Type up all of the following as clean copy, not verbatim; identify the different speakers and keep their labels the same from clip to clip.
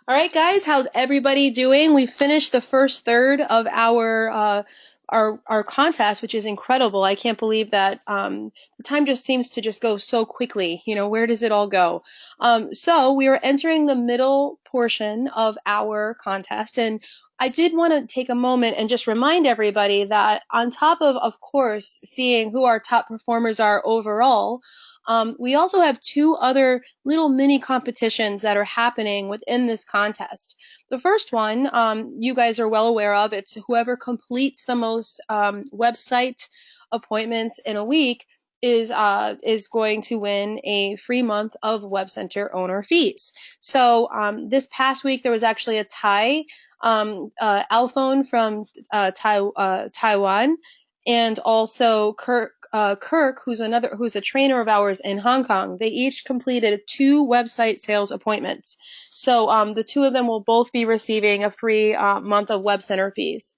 Speaker 1: All right, guys, how's everybody doing? We finished the first third of our contest, which is incredible. I can't believe that the time just seems to just go so quickly. Where does it all go? So we are entering the middle portion of our contest, and I did want to take a moment and just remind everybody that on top of course, seeing who our top performers are overall, we also have two other little mini competitions that are happening within this contest. The first one, you guys are well aware of. It's whoever completes the most website appointments in a week is going to win a free month of Web Center owner fees. So this past week there was actually a tie. Alphone from Taiwan, and also Kirk, who's a trainer of ours in Hong Kong. They each completed two website sales appointments. So the two of them will both be receiving a free month of Web Center fees.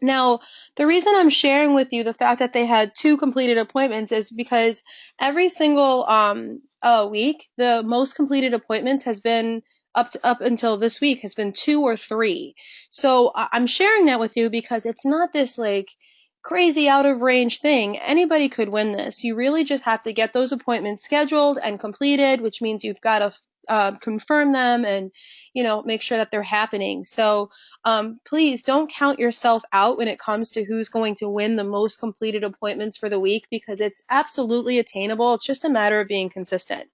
Speaker 1: Now, the reason I'm sharing with you the fact that they had two completed appointments is because every single week, the most completed appointments has been up until this week has been two or three. So I'm sharing that with you because it's not this like crazy out of range thing. Anybody could win this. You really just have to get those appointments scheduled and completed, which means you've got to confirm them and make sure that they're happening. So please don't count yourself out when it comes to who's going to win the most completed appointments for the week, because it's absolutely attainable. It's just a matter of being consistent.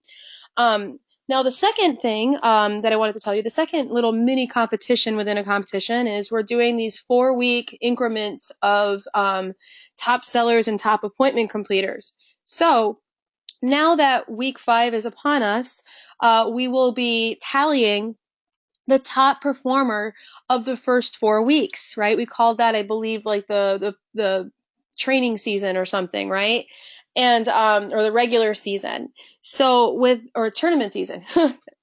Speaker 1: Now, the second thing that I wanted to tell you, the second little mini competition within a competition is we're doing these 4-week increments of top sellers and top appointment completers. So now that week 5 is upon us, we will be tallying the top performer of the first 4 weeks, right? We called that, I believe, like the training season or something, right? And or the regular season. So or tournament season.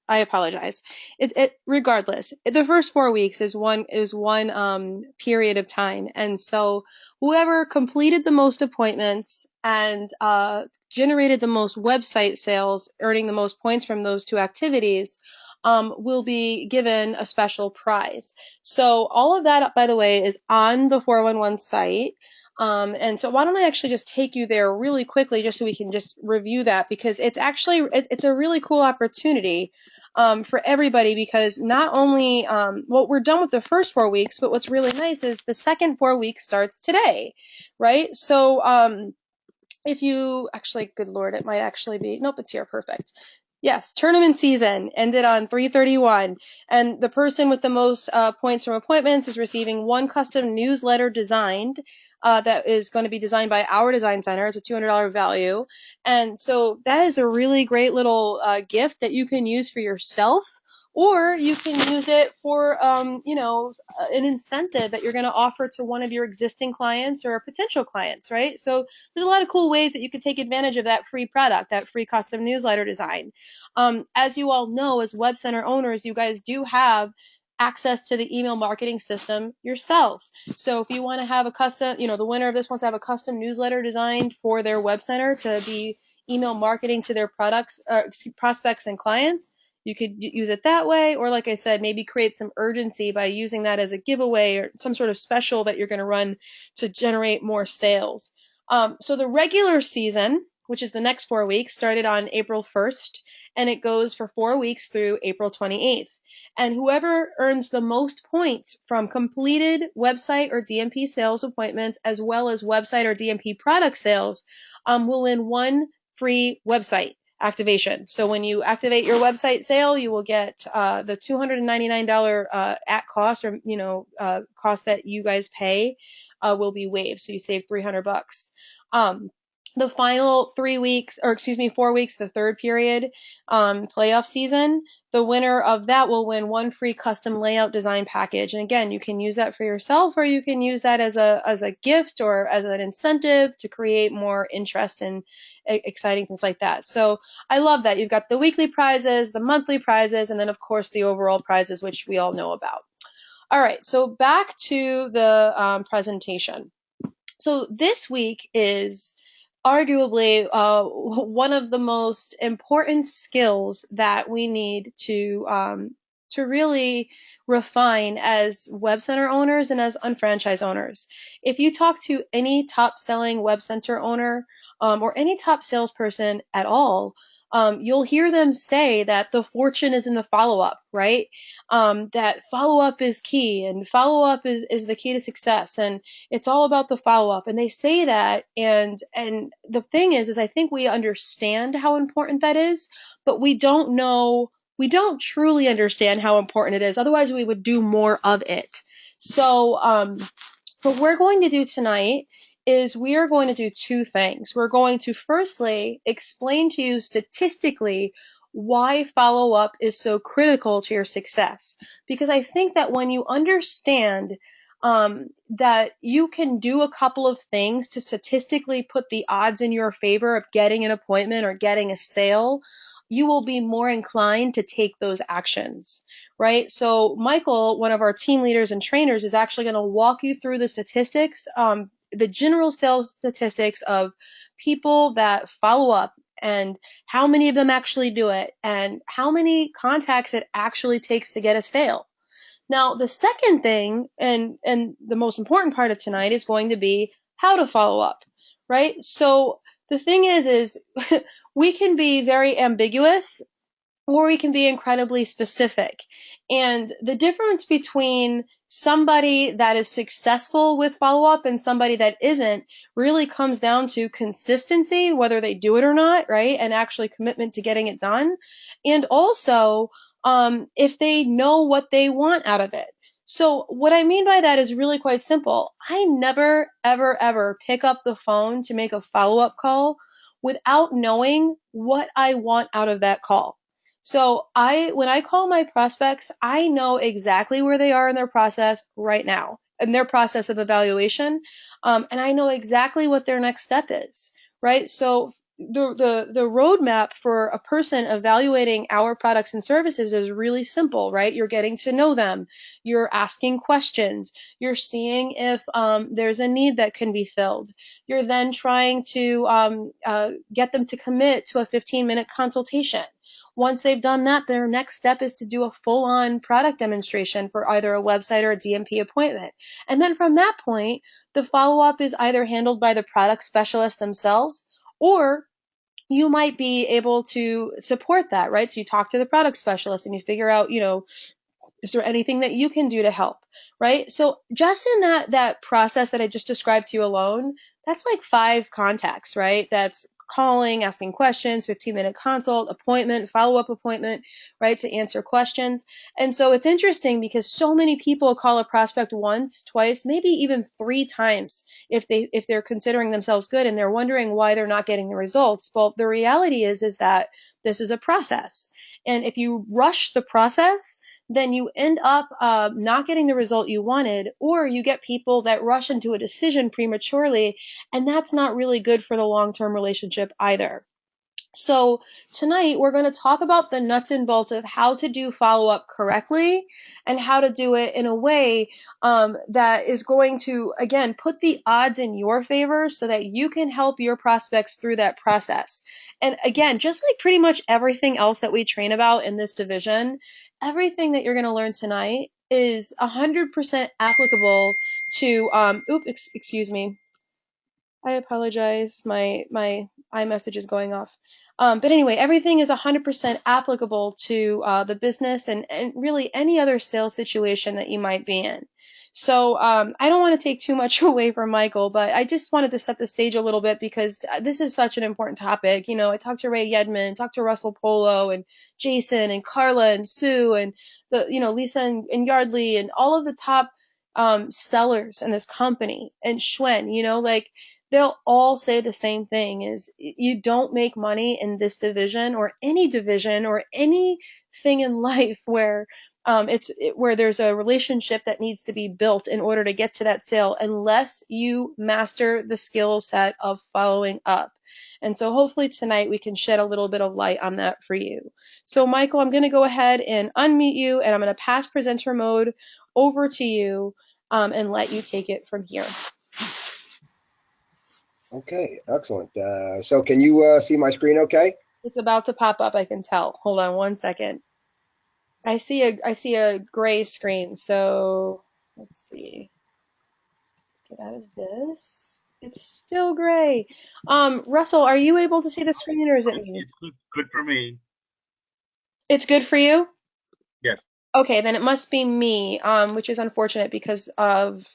Speaker 1: I apologize. It regardless, the first 4 weeks is one period of time, and so whoever completed the most appointments and generated the most website sales, earning the most points from those two activities, will be given a special prize. So all of that, by the way, is on the 411 site. And so why don't I actually just take you there really quickly just so we can just review that, because it's a really cool opportunity for everybody, because not only, well, we're done with the first 4 weeks, but what's really nice is the second 4 weeks starts today, right? So if you actually, good Lord, it might actually be, nope, it's here, perfect. Yes, tournament season ended on 3/31, and the person with the most points from appointments is receiving one custom newsletter designed that is going to be designed by our design center. It's a $200 value, and so that is a really great little gift that you can use for yourself, or you can use it for an incentive that you're going to offer to one of your existing clients or potential clients, right? So there's a lot of cool ways that you could take advantage of that free product, that free custom newsletter design. As you all know, as Web Center owners, you guys do have access to the email marketing system yourselves. So if you want to have a custom, the winner of this wants to have a custom newsletter designed for their Web Center to be email marketing to their prospects and clients, you could use it that way, or like I said, maybe create some urgency by using that as a giveaway or some sort of special that you're going to run to generate more sales. So the regular season, which is the next 4 weeks, started on April 1st, and it goes for 4 weeks through April 28th. And whoever earns the most points from completed website or DMP sales appointments, as well as website or DMP product sales, will win one free website activation. So when you activate your website sale, you will get the $299 at cost, or cost that you guys pay will be waived. So you save $300. The final 3 weeks, or excuse me, 4 weeks, the third period, playoff season, the winner of that will win one free custom layout design package. And again, you can use that for yourself, or you can use that as a gift or as an incentive to create more interest in exciting things like that. So I love that. You've got the weekly prizes, the monthly prizes, and then of course the overall prizes, which we all know about. All right, so back to the presentation. So this week is arguably one of the most important skills that we need to to really refine as web center owners and as unfranchised owners. If you talk to any top selling web center owner or any top salesperson at all, you'll hear them say that the fortune is in the follow up, right? That follow up is key and follow up is the key to success. And it's all about the follow up. And they say that. And the thing is I think we understand how important that is, but we don't truly understand how important it is. Otherwise, we would do more of it. So, what we're going to do tonight is we are going to do two things. We're going to firstly explain to you statistically why follow up is so critical to your success. Because I think that when you understand that you can do a couple of things to statistically put the odds in your favor of getting an appointment or getting a sale, you will be more inclined to take those actions, right? So Michael, one of our team leaders and trainers, is actually going to walk you through the statistics, the general sales statistics of people that follow up and how many of them actually do it and how many contacts it actually takes to get a sale. Now, the second thing and the most important part of tonight is going to be how to follow up, right? So the thing is we can be very ambiguous or we can be incredibly specific. And the difference between somebody that is successful with follow up and somebody that isn't really comes down to consistency, whether they do it or not, right? And actually commitment to getting it done. And also, if they know what they want out of it. So, what I mean by that is really quite simple. I never, ever, ever pick up the phone to make a follow up call without knowing what I want out of that call. So when I call my prospects, I know exactly where they are in their process right now, in their process of evaluation, and I know exactly what their next step is, right? So the roadmap for a person evaluating our products and services is really simple, right? You're getting to know them, you're asking questions, you're seeing if there's a need that can be filled. You're then trying to get them to commit to a 15-minute consultation. Once they've done that, their next step is to do a full on product demonstration for either a website or a DMP appointment. And then from that point, the follow up is either handled by the product specialists themselves or you might be able to support that, right? So you talk to the product specialist and you figure out, is there anything that you can do to help, right? So just in that process that I just described to you alone, that's like 5 contacts, right? That's calling, asking questions, 15-minute consult, appointment, follow-up appointment, right, to answer questions. And so it's interesting because so many people call a prospect once, twice, maybe even 3 times if they're considering themselves good and they're wondering why they're not getting the results. Well, the reality is that this is a process. And if you rush the process, then you end up not getting the result you wanted, or you get people that rush into a decision prematurely, and that's not really good for the long term relationship either. So, tonight we're going to talk about the nuts and bolts of how to do follow up correctly and how to do it in a way that is going to, again, put the odds in your favor so that you can help your prospects through that process. And again, just like pretty much everything else that we train about in this division, everything that you're going to learn tonight is 100% applicable to, excuse me. I apologize. My iMessage is going off. But anyway, everything is 100% applicable to the business and really any other sales situation that you might be in. So I don't want to take too much away from Michael, but I just wanted to set the stage a little bit because this is such an important topic. I talked to Ray Yedman, talked to Russell Polo and Jason and Carla and Sue and Lisa and Yardley and all of the top sellers in this company and Schwen, like they'll all say the same thing is you don't make money in this division or anything in life where where there's a relationship that needs to be built in order to get to that sale unless you master the skill set of following up. And so hopefully tonight we can shed a little bit of light on that for you. So Michael, I'm going to go ahead and unmute you and I'm going to pass presenter mode over to you and let you take it from here.
Speaker 2: Okay, excellent. So can you see my screen okay?
Speaker 1: It's about to pop up, I can tell. Hold on one second. I see a gray screen. So let's see. Get out of this. It's still gray. Russell, are you able to see the screen or is it me?
Speaker 3: It's good for me.
Speaker 1: It's good for you?
Speaker 3: Yes.
Speaker 1: Okay, then it must be me, which is unfortunate because of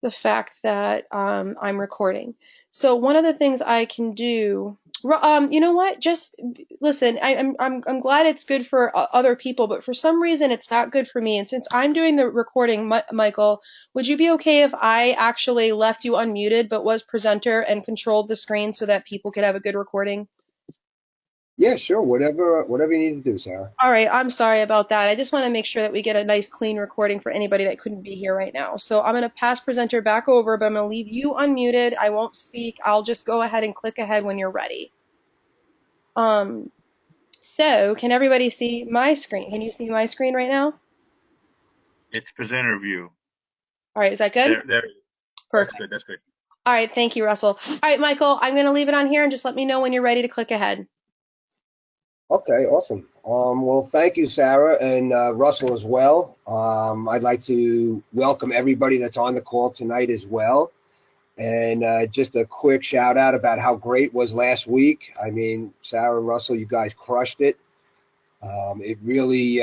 Speaker 1: the fact that I'm recording. So one of the things I can do, you know what? Just listen. I'm glad it's good for other people, but for some reason it's not good for me. And since I'm doing the recording, Michael, would you be okay if I actually left you unmuted, but was presenter and controlled the screen so that people could have a good recording?
Speaker 2: Yeah, sure. Whatever you need to do, Sarah.
Speaker 1: All right, I'm sorry about that. I just want to make sure that we get a nice clean recording for anybody that couldn't be here right now. So I'm going to pass presenter back over, but I'm going to leave you unmuted. I won't speak. I'll just go ahead and click ahead when you're ready. Um, so can everybody see my screen? Can you see my screen right now?
Speaker 3: It's presenter view.
Speaker 1: All right, is that good?
Speaker 3: There. That's
Speaker 1: Perfect.
Speaker 3: good. That's good.
Speaker 1: All right, thank you, Russell. All right, Michael, I'm going to leave it on here and just let me know when you're ready to click ahead.
Speaker 2: Okay, awesome. Well, thank you, Sarah, and Russell as well. I'd like to welcome everybody that's on the call tonight as well. And just a quick shout out about how great was last week. I mean, Sarah and Russell, you guys crushed it. It really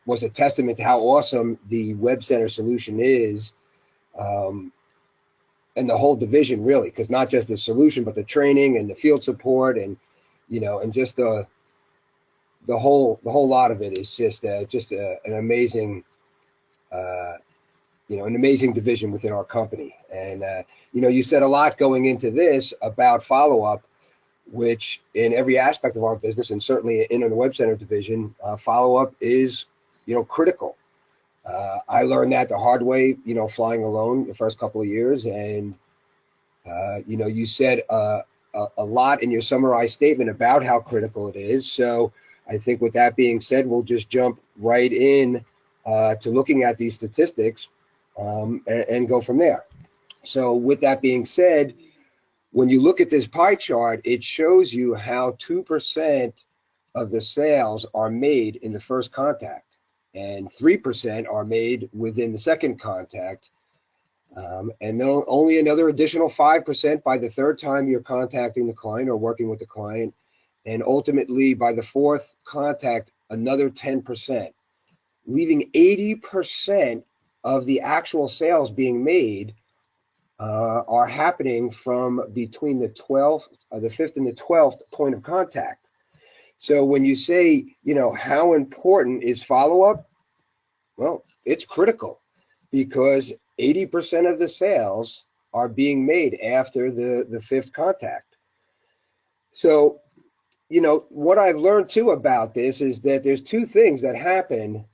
Speaker 2: was a testament to how awesome the Web Center solution is, um, and the whole division really, because not just the solution, but the training and the field support, and and just the whole lot of it is just an amazing uh, an amazing division within our company. And you said a lot going into this about follow up, which in every aspect of our business, and certainly in the Web Center division, follow up is critical. I learned that the hard way, flying alone the first couple of years, and you said a lot in your summarized statement about how critical it is. So I think with that being said, we'll just jump right in to looking at these statistics, and go from there. So with that being said, when you look at this pie chart, it shows you how 2% of the sales are made in the first contact, and 3% are made within the second contact, and then only another additional 5% by the third time you're contacting the client or working with the client. And ultimately, by the fourth contact, another 10%, leaving 80% of the actual sales being made are happening from between the fifth and the 12th point of contact. So when you say, how important is follow up? Well, it's critical because 80% of the sales are being made after the fifth contact. So, what I've learned too about this is that there's two things that happen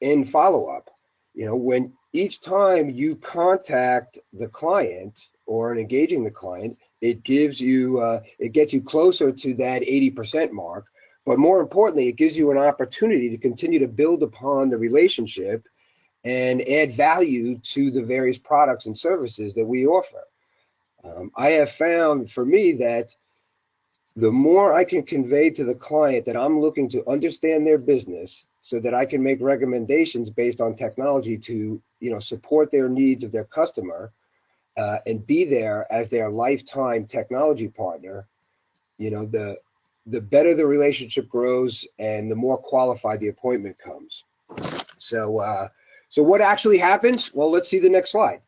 Speaker 2: in follow up. When each time you contact the client or in engaging the client, it gets you closer to that 80% mark. But more importantly, it gives you an opportunity to continue to build upon the relationship and add value to the various products and services that we offer. I have found for me that the more I can convey to the client that I'm looking to understand their business so that I can make recommendations based on technology to, support their needs of their customer, and be there as their lifetime technology partner, the better the relationship grows and the more qualified the appointment comes. So what actually happens? Well, let's see the next slide.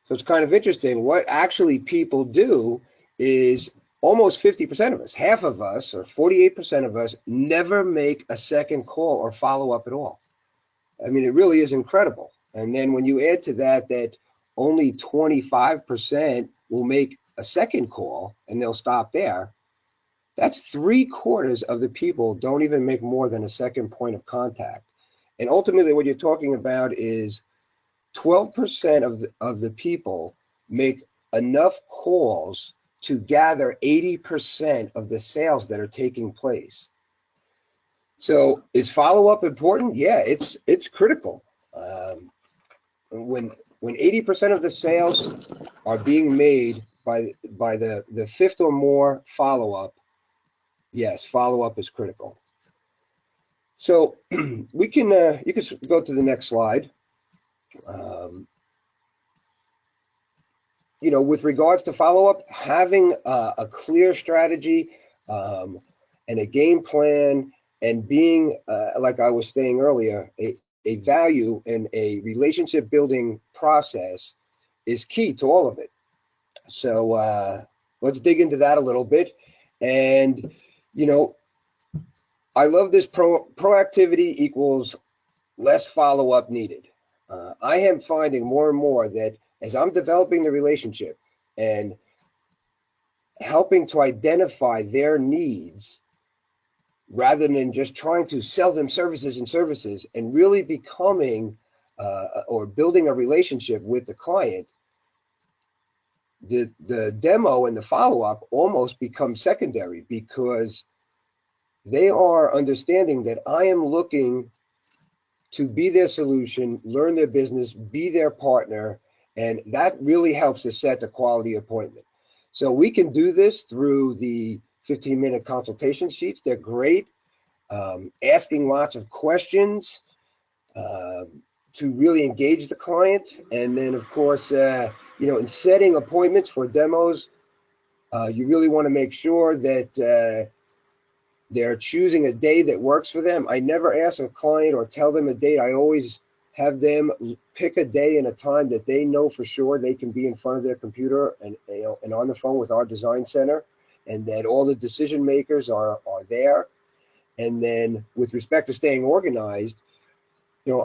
Speaker 2: So it's kind of interesting. What actually people do is almost 50% of us, half of us, or 48% of us, never make a second call or follow up at all. I mean, it really is incredible. And then when you add to that only 25% will make a second call and they'll stop there, that's 3/4 of the people don't even make more than a second point of contact. And ultimately, what you're talking about is 12% of the people make enough calls to gather 80% of the sales that are taking place. So is follow-up important? Yeah, it's critical. Um, when 80% of the sales are being made by the fifth or more follow-up, Yes, follow-up is critical. So we can, you can go to the next slide. Um, with regards to follow-up, having a clear strategy um, and a game plan and being, like I was saying earlier, a value and a relationship building process is key to all of it. So let's dig into that a little bit. And, you know, I love this proactivity equals less follow-up needed. I am finding more and more that as I'm developing the relationship and helping to identify their needs rather than just trying to sell them services and really becoming or building a relationship with the client, the demo and the follow-up almost become secondary because they are understanding that I am looking to be their solution, learn their business, be their partner, and that really helps to set the quality appointment. So we can do this through the 15-minute consultation sheets. They're great. Asking lots of questions to really engage the client. And then, of course, in setting appointments for demos, you really want to make sure that they're choosing a day that works for them. I never ask a client or tell them a date. I always have them pick a day and a time that they know for sure they can be in front of their computer and on the phone with our design center, and that all the decision makers are there. And then with respect to staying organized,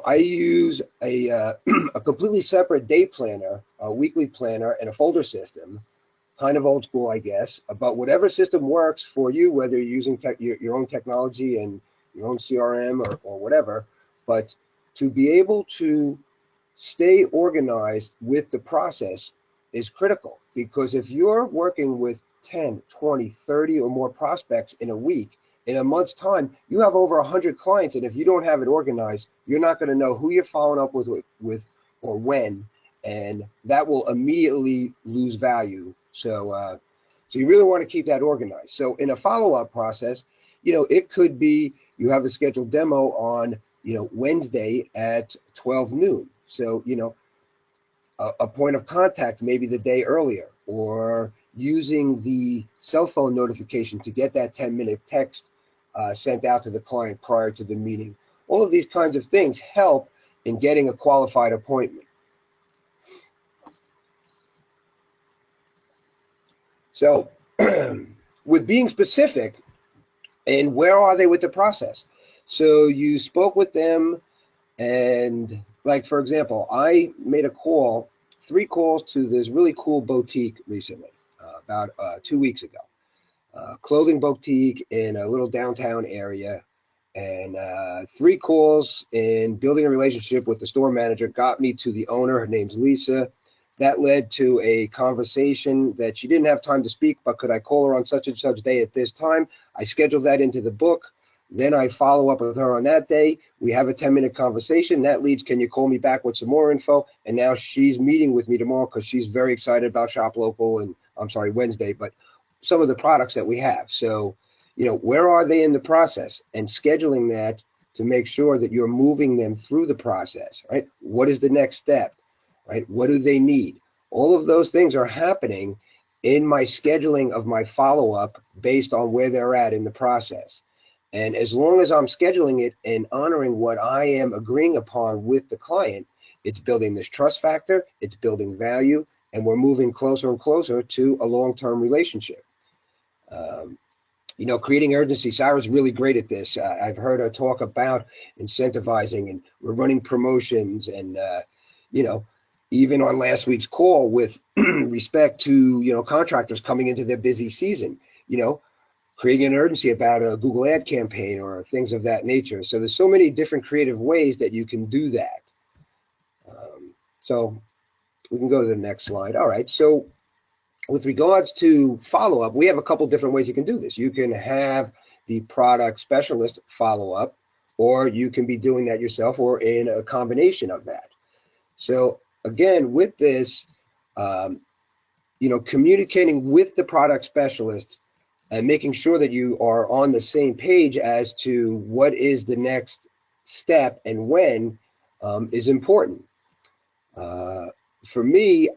Speaker 2: I use a a completely separate day planner, a weekly planner, and a folder system, kind of old school, I guess, but whatever system works for you, whether you're using your own technology and your own CRM or whatever, but to be able to stay organized with the process is critical, because if you're working with 10, 20, 30 or more prospects in a week, in a month's time, you have over 100 clients. And if you don't have it organized, you're not going to know who you're following up with or when, and that will immediately lose value. So you really want to keep that organized. So in a follow-up process, it could be you have a scheduled demo on, Wednesday at 12 noon. So, a point of contact maybe the day earlier, or using the cell phone notification to get that 10-minute text sent out to the client prior to the meeting. All of these kinds of things help in getting a qualified appointment. So with being specific, and where are they with the process? So you spoke with them, and like, for example, I made 3 calls to this really cool boutique recently, about 2 weeks ago. Clothing boutique in a little downtown area, and 3 calls in building a relationship with the store manager got me to the owner. Her name's Lisa. That led to a conversation that she didn't have time to speak, but could I call her on such and such day at this time? I scheduled that into the book. Then I follow up with her on that day. We have a 10-minute conversation. That leads, can you call me back with some more info? And now she's meeting with me tomorrow because she's very excited about Shop Local, and I'm sorry, Wednesday, but some of the products that we have. So, where are they in the process, and scheduling that to make sure that you're moving them through the process, right? What is the next step, right? What do they need? All of those things are happening in my scheduling of my follow-up based on where they're at in the process. And as long as I'm scheduling it and honoring what I am agreeing upon with the client, it's building this trust factor, it's building value, and we're moving closer and closer to a long-term relationship. Um, creating urgency. Sarah's really great at this. I've heard her talk about incentivizing, and we're running promotions, and even on last week's call with respect to contractors coming into their busy season, creating an urgency about a Google ad campaign or things of that nature. So there's so many different creative ways that you can do that. So we can go to the next slide. All right. So with regards to follow-up, we have a couple different ways you can do this. You can have the product specialist follow up, or you can be doing that yourself, or in a combination of that. So again, with this, communicating with the product specialist and making sure that you are on the same page as to what is the next step and when is important. Uh, for me,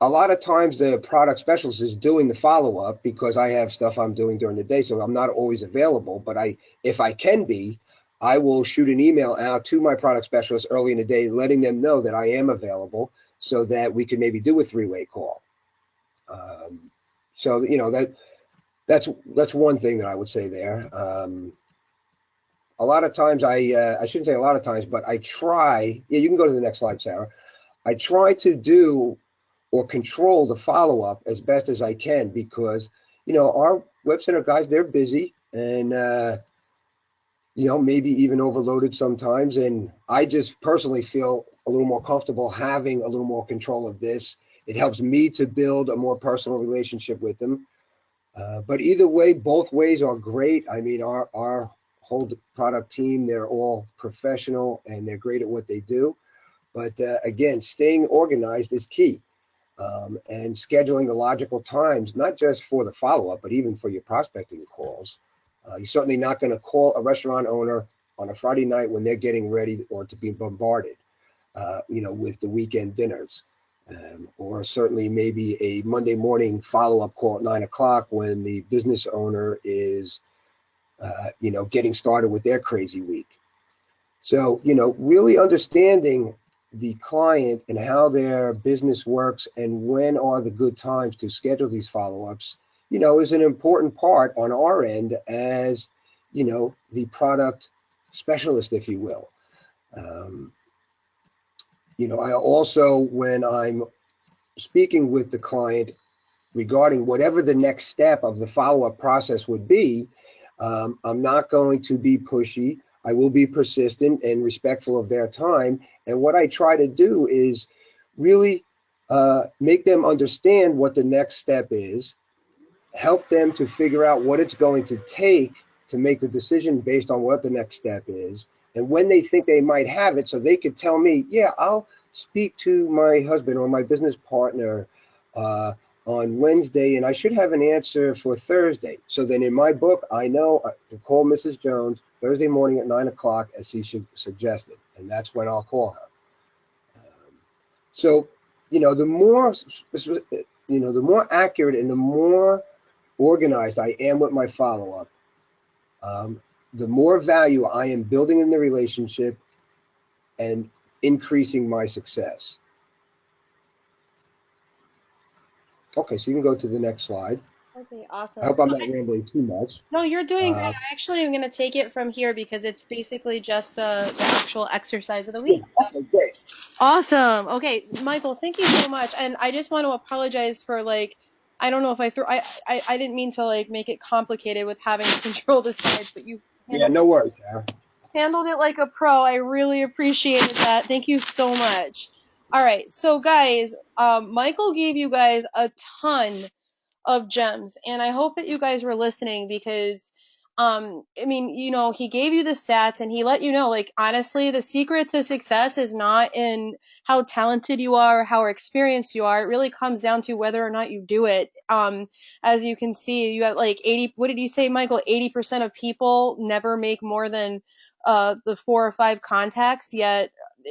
Speaker 2: a lot of times the product specialist is doing the follow up because I have stuff I'm doing during the day, so I'm not always available. But if I can be, I will shoot an email out to my product specialist early in the day, letting them know that I am available, so that we can maybe do a three-way call. Um, so that's one thing that I would say there. A lot of times I shouldn't say a lot of times, but I try. Yeah, you can go to the next slide, Sarah. I try to do or control the follow up as best as I can because our web center guys, they're busy and maybe even overloaded sometimes, and I just personally feel a little more comfortable having a little more control of this. It helps me to build a more personal relationship with them. But either way, both ways are great. I mean, our whole product team, they're all professional and they're great at what they do. But again, staying organized is key, and scheduling the logical times, not just for the follow up, but even for your prospecting calls. You're certainly not going to call a restaurant owner on a Friday night when they're getting ready or to be bombarded, with the weekend dinners. Or certainly maybe a Monday morning follow-up call at 9 o'clock when the business owner is, getting started with their crazy week. So, really understanding the client and how their business works and when are the good times to schedule these follow-ups, is an important part on our end as, the product specialist, if you will. Um, I also, when I'm speaking with the client regarding whatever the next step of the follow-up process would be, I'm not going to be pushy. I will be persistent and respectful of their time. And what I try to do is really make them understand what the next step is, help them to figure out what it's going to take to make the decision based on what the next step is, and when they think they might have it, so they could tell me, yeah, I'll speak to my husband or my business partner on Wednesday, and I should have an answer for Thursday. So then in my book, I know to call Mrs. Jones Thursday morning at 9 o'clock, as she suggested, and that's when I'll call her. So, the more accurate and the more organized I am with my follow up, um, the more value I am building in the relationship and increasing my success. Okay, so you can go to the next slide.
Speaker 1: Okay,
Speaker 2: I
Speaker 1: awesome.
Speaker 2: hope I'm not rambling too much.
Speaker 1: No, you're doing great.
Speaker 2: Uh,
Speaker 1: I actually am going to take it from here because it's basically just the actual exercise of the
Speaker 2: yeah,
Speaker 1: week.
Speaker 2: okay, great.
Speaker 1: Awesome. Okay, Michael, thank you so much. And I just want to apologize for like, I don't know if I threw, I didn't mean to like make it complicated with having to control the slides, but you
Speaker 2: Yeah,
Speaker 1: handled
Speaker 2: no worries, Sarah.
Speaker 1: handled it like a pro. I really appreciated that. Thank you so much. All right, so guys, Michael gave you guys a ton of gems, and I hope that you guys were listening because I mean, he gave you the stats and he let you know, like, honestly, the secret to success is not in how talented you are or how experienced you are. It really comes down to whether or not you do it. As you can see, you have like 80, what did you say, Michael? 80% of people never make more than the 4 or 5 contacts, yet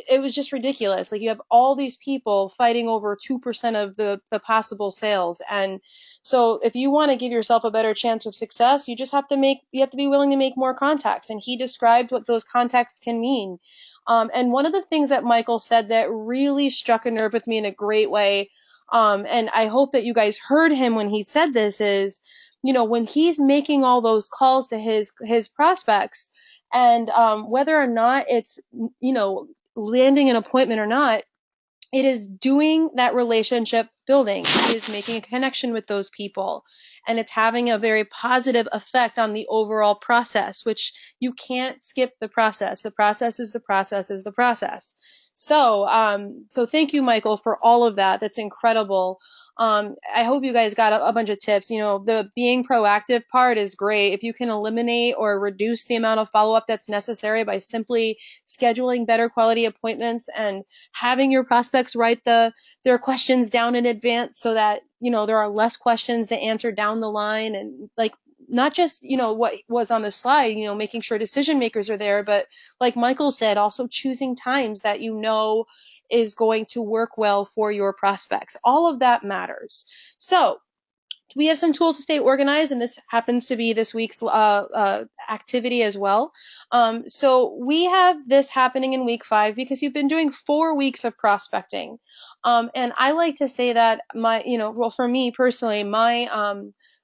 Speaker 1: it was just ridiculous. Like, you have all these people fighting over 2% of the possible sales. And so if you want to give yourself a better chance of success, you have to be willing to make more contacts. And he described what those contacts can mean. And one of the things that Michael said that really struck a nerve with me in a great way, and I hope that you guys heard him when he said this, is, when he's making all those calls to his prospects, and whether or not it's, landing an appointment or not, it is doing that relationship building. It is making a connection with those people. And it's having a very positive effect on the overall process, which you can't skip the process. The process is the process is the process. So thank you, Michael, for all of that. That's incredible. I hope you guys got a bunch of tips. You know, the being proactive part is great. If you can eliminate or reduce the amount of follow up that's necessary by simply scheduling better quality appointments and having your prospects write their questions down in advance so that, you know, there are less questions to answer down the line, and like not just, you know, what was on the slide, you know, making sure decision makers are there, but like Michael said, also choosing times that you know is going to work well for your prospects. All of that matters. So, we have some tools to stay organized, and this happens to be this week's activity as well. So we have this happening in week 5 because you've been doing 4 weeks of prospecting, and I like to say that well, for me personally,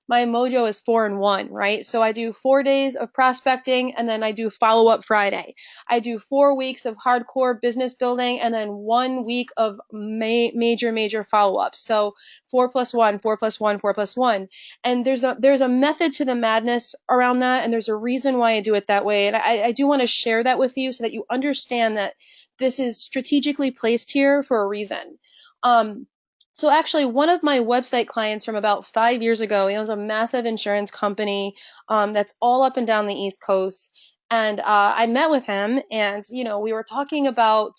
Speaker 1: my mojo is 4 and 1, right? So I do 4 days of prospecting, and then I do follow up Friday. I do 4 weeks of hardcore business building, and then 1 week of major follow ups. So 4 plus 1, 4 plus 1, 4 plus 1. And there's a method to the madness around that, and there's a reason why I do it that way. And I do want to share that with you so that you understand that this is strategically placed here for a reason. Um, so actually, one of my website clients from about 5 years ago, he owns a massive insurance company that's all up and down the East Coast. And I met with him, and we were talking about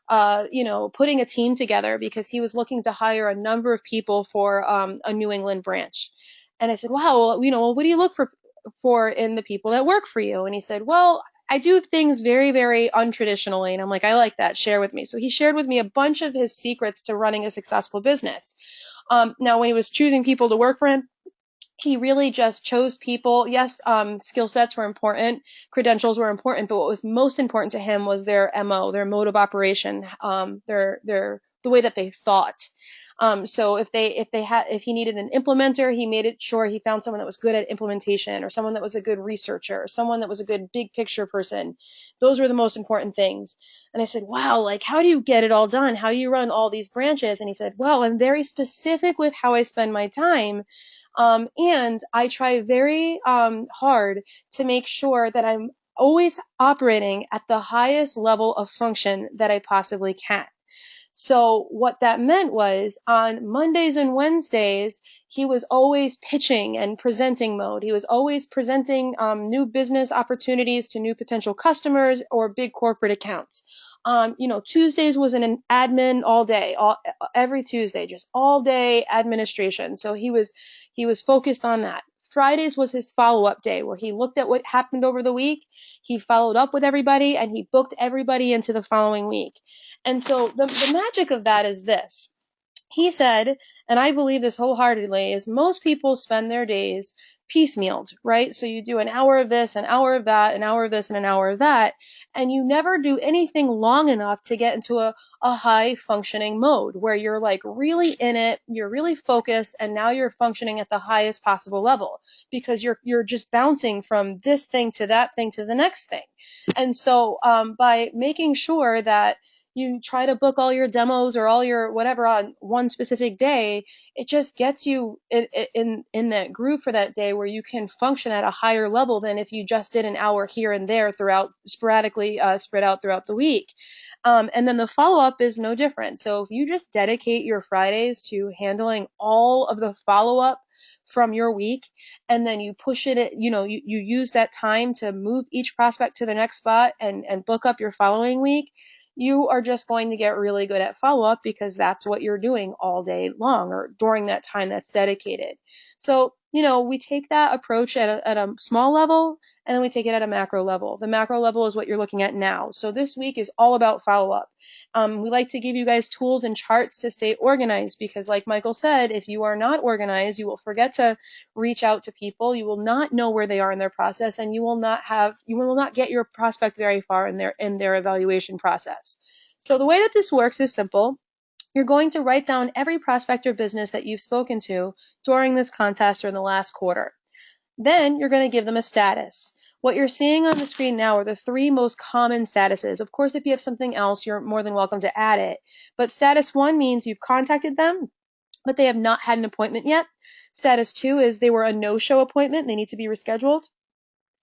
Speaker 1: putting a team together because he was looking to hire a number of people for a New England branch. And I said, wow, well, what do you look for in the people that work for you? And he said, well, I do things very, very untraditionally. And I'm like, I like that. Share with me. So he shared with me a bunch of his secrets to running a successful business. Now, when he was choosing people to work for him, he really just chose people. Yes, skill sets were important, credentials were important, but what was most important to him was their MO, their mode of operation, their the way that they thought. So if he needed an implementer, he made it sure he found someone that was good at implementation, or someone that was a good researcher, or someone that was a good big picture person. Those were the most important things. And I said, wow, like how do you get it all done? How do you run all these branches? And he said, well, I'm very specific with how I spend my time. And I try very hard to make sure that I'm always operating at the highest level of function that I possibly can. So what that meant was on Mondays and Wednesdays, he was always pitching and presenting mode. He was always presenting new business opportunities to new potential customers or big corporate accounts. Tuesdays was an admin all day, every Tuesday, just all day administration. So he was focused on that. Fridays was his follow up day where he looked at what happened over the week. He followed up with everybody and he booked everybody into the following week. And so the magic of that is this. He said, and I believe this wholeheartedly, is most people spend their days piecemealed, right? So you do an hour of this, an hour of that, an hour of this, and an hour of that, and you never do anything long enough to get into a high functioning mode where you're like really in it, you're really focused, and now you're functioning at the highest possible level because you're just bouncing from this thing to that thing to the next thing. And so by making sure that you try to book all your demos or all your whatever on one specific day, it just gets you in that groove for that day where you can function at a higher level than if you just did an hour here and there throughout sporadically spread out throughout the week. And then the follow up is no different. So if you just dedicate your Fridays to handling all of the follow up from your week, and then you push it, you use that time to move each prospect to the next spot and book up your following week, you are just going to get really good at follow up because that's what you're doing all day long or during that time that's dedicated. So, we take that approach at a small level, and then we take it at a macro level. The macro level is what you're looking at now. So this week is all about follow up. We like to give you guys tools and charts to stay organized because, like Michael said, if you are not organized, you will forget to reach out to people. You will not know where they are in their process, and you will not get your prospect very far in their evaluation process. So the way that this works is simple. You're going to write down every prospect or business that you've spoken to during this contest or in the last quarter. Then you're going to give them a status. What you're seeing on the screen now are the 3 most common statuses. Of course, if you have something else, you're more than welcome to add it. But status 1 means you've contacted them, but they have not had an appointment yet. Status 2 is they were a no-show appointment. They need to be rescheduled.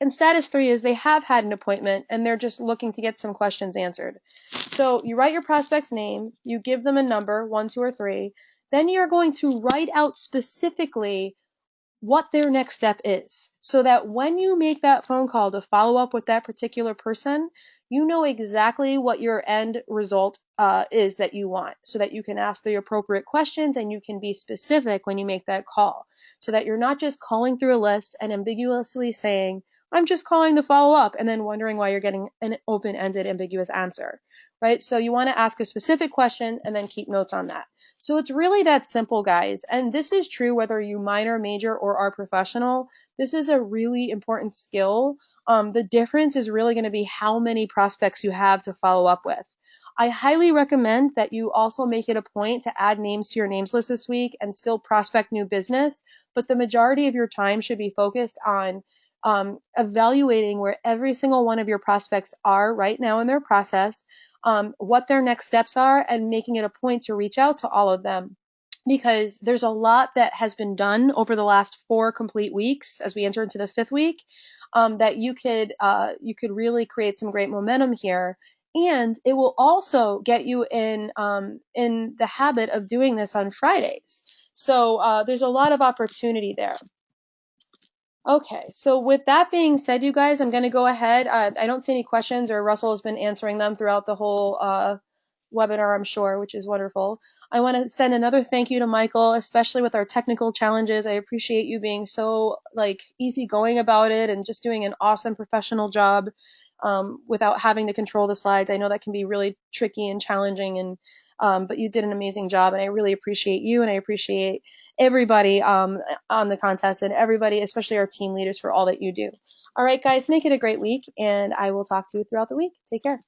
Speaker 1: And status 3 is they have had an appointment and they're just looking to get some questions answered. So you write your prospect's name, you give them a number, 1, 2, or 3. then you're going to write out specifically what their next step is, so that when you make that phone call to follow up with that particular person, you know exactly what your end result is that you want, so that you can ask the appropriate questions and you can be specific when you make that call, so that you're not just calling through a list and ambiguously saying, I'm just calling to follow up, and then wondering why you're getting an open-ended, ambiguous answer, right? So you want to ask a specific question and then keep notes on that. So it's really that simple, guys. And this is true whether you minor, major, or are professional. This is a really important skill. The difference is really going to be how many prospects you have to follow up with. I highly recommend that you also make it a point to add names to your names list this week and still prospect new business. But the majority of your time should be focused on evaluating where every single one of your prospects are right now in their process, what their next steps are, and making it a point to reach out to all of them. Because there's a lot that has been done over the last 4 complete weeks as we enter into the 5th week, that you could really create some great momentum here, and it will also get you in the habit of doing this on Fridays. So there's a lot of opportunity there. Okay, so with that being said, you guys, I'm going to go ahead. I don't see any questions, or Russell has been answering them throughout the whole webinar, I'm sure, which is wonderful. I want to send another thank you to Michael, especially with our technical challenges. I appreciate you being so easygoing about it and just doing an awesome professional job, without having to control the slides. I know that can be really tricky and challenging, and but you did an amazing job, and I really appreciate you, and I appreciate everybody on the contest, and everybody, especially our team leaders, for all that you do. All right, guys, make it a great week, and I will talk to you throughout the week. Take care.